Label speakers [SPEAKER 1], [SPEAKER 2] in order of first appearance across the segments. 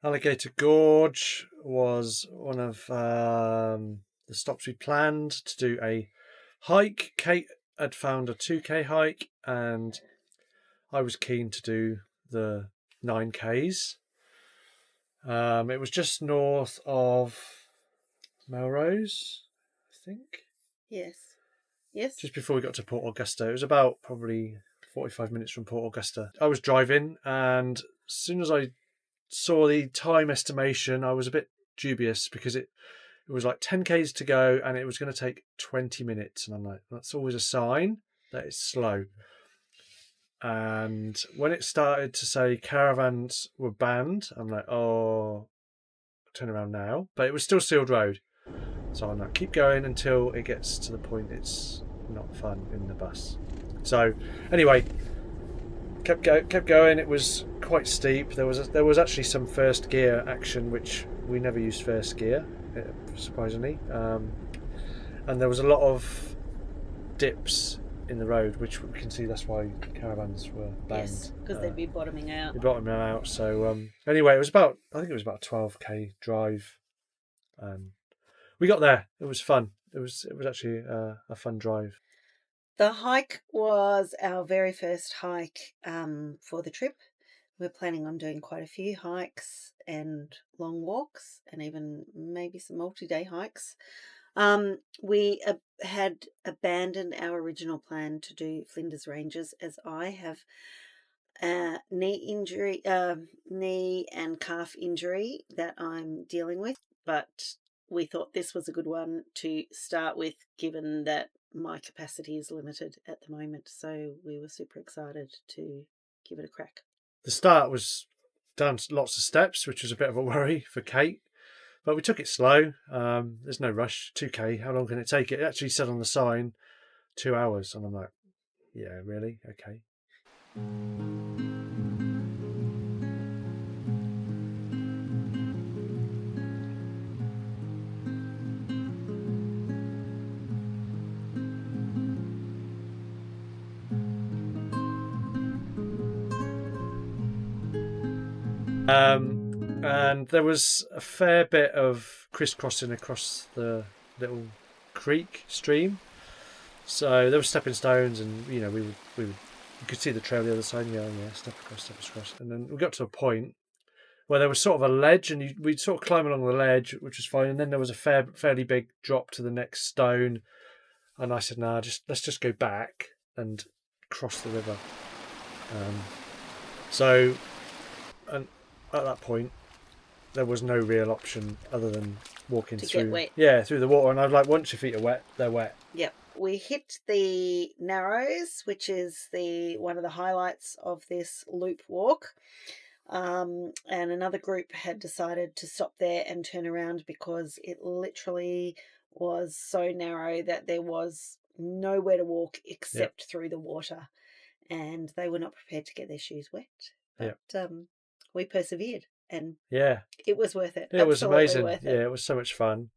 [SPEAKER 1] Alligator Gorge was one of the stops we planned to do a hike. Kate had found a 2K hike, and I was keen to do the 9Ks. It was just north of Melrose, I think.
[SPEAKER 2] Yes. Yes.
[SPEAKER 1] Just before we got to Port Augusta. It was about probably 45 minutes from Port Augusta. I was driving, and as soon as I saw the time estimation, I was a bit dubious because it was like 10Ks to go and it was going to take 20 minutes. And I'm like, that's always a sign that it's slow. And when it started to say caravans were banned, I'm like, oh, turn around now. But it was still sealed road. So I'm like, keep going until it gets to the point it's not fun in the bus. So anyway, kept going. It was quite steep. There was actually some first gear action, which we never used first gear, surprisingly. And there was a lot of dips in the road, which we can see that's why caravans were banned.
[SPEAKER 2] Yes, because they'd be bottoming out.
[SPEAKER 1] They'd bottoming out. So anyway, I think it was about a 12K drive. We got there. It was fun. It was actually a fun drive.
[SPEAKER 2] The hike was our very first hike for the trip. We're planning on doing quite a few hikes and long walks and even maybe some multi-day hikes. We had abandoned our original plan to do Flinders Ranges as I have knee and calf injury that I'm dealing with, but we thought this was a good one to start with, given that my capacity is limited at the moment. So we were super excited to give it a crack.
[SPEAKER 1] The start was down lots of steps, which was a bit of a worry for Kate, but we took it slow. There's no rush. 2K, how long can it take? It actually said on the sign 2 hours, and I'm like, yeah, really? Okay. And there was a fair bit of crisscrossing across the little creek stream. So there were stepping stones, and we could see the trail the other side. Yeah, step across, and then we got to a point where there was sort of a ledge, and we'd sort of climb along the ledge, which was fine. And then there was a fairly big drop to the next stone, and I said, "Nah, let's just go back and cross the river." And at that point, there was no real option other than walking through.
[SPEAKER 2] Get wet.
[SPEAKER 1] Yeah, through the water. And I was like, once your feet are wet, they're wet.
[SPEAKER 2] Yep. We hit the Narrows, which is one of the highlights of this loop walk. And another group had decided to stop there and turn around because it literally was so narrow that there was nowhere to walk except through the water. And they were not prepared to get their shoes wet. But we persevered, and it was worth it.
[SPEAKER 1] It was amazing. It was so much fun.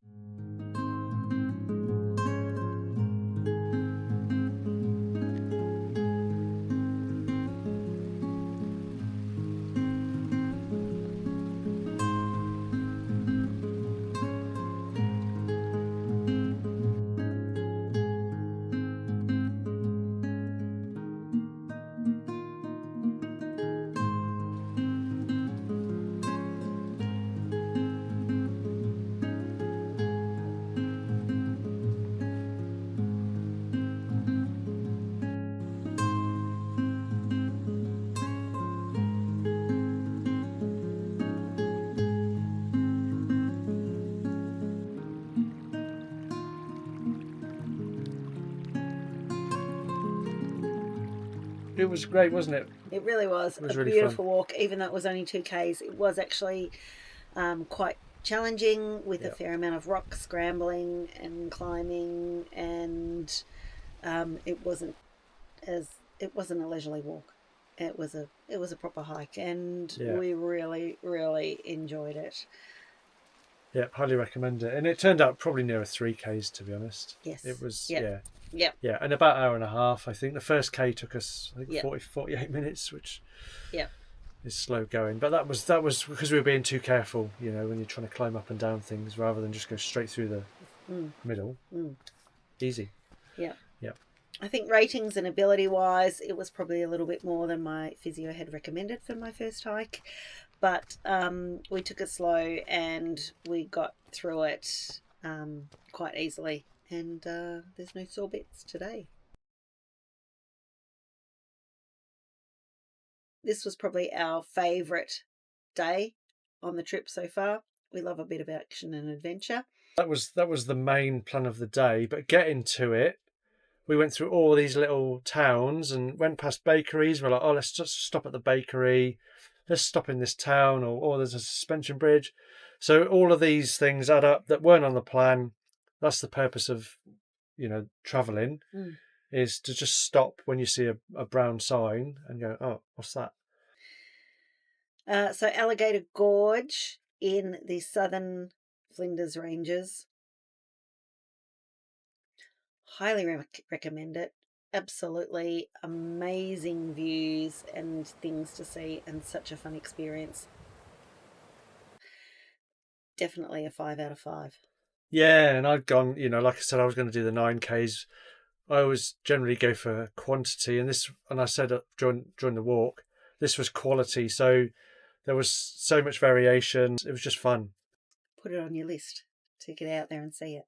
[SPEAKER 1] It was great, wasn't it?
[SPEAKER 2] It really was. It was a really beautiful walk, even though it was only 2Ks. It was actually quite challenging with a fair amount of rock scrambling and climbing, and it wasn't a leisurely walk. It was a proper hike, and we really, really enjoyed it.
[SPEAKER 1] Yeah, highly recommend it. And it turned out probably nearer 3Ks, to be honest.
[SPEAKER 2] Yes.
[SPEAKER 1] It was,
[SPEAKER 2] Yeah,
[SPEAKER 1] and about an hour and a half. I think the first K took us, 48 minutes, which...
[SPEAKER 2] Yeah.
[SPEAKER 1] is slow going. But that was because we were being too careful, you know, when you're trying to climb up and down things rather than just go straight through the middle. Easy.
[SPEAKER 2] Yeah.
[SPEAKER 1] Yeah.
[SPEAKER 2] I think ratings and ability wise, it was probably a little bit more than my physio had recommended for my first hike. But we took it slow and we got through it quite easily. And there's no sore bits today. This was probably our favourite day on the trip so far. We love a bit of action and adventure.
[SPEAKER 1] That was the main plan of the day, but getting to it, we went through all these little towns and went past bakeries. We're like, oh, let's just stop at the bakery. Let's stop in this town, or oh, there's a suspension bridge. So all of these things add up that weren't on the plan. That's the purpose of, you know, traveling, is to just stop when you see a brown sign and go, oh, what's that?
[SPEAKER 2] So Alligator Gorge in the southern Flinders Ranges. Highly recommend it. Absolutely amazing views and things to see, and such a fun experience. Definitely a 5 out of 5.
[SPEAKER 1] Yeah, and I'd gone, you know, like I said, I was going to do the 9Ks. I always generally go for quantity, and I said during the walk, this was quality. So there was so much variation. It was just fun.
[SPEAKER 2] Put it on your list to get out there and see it.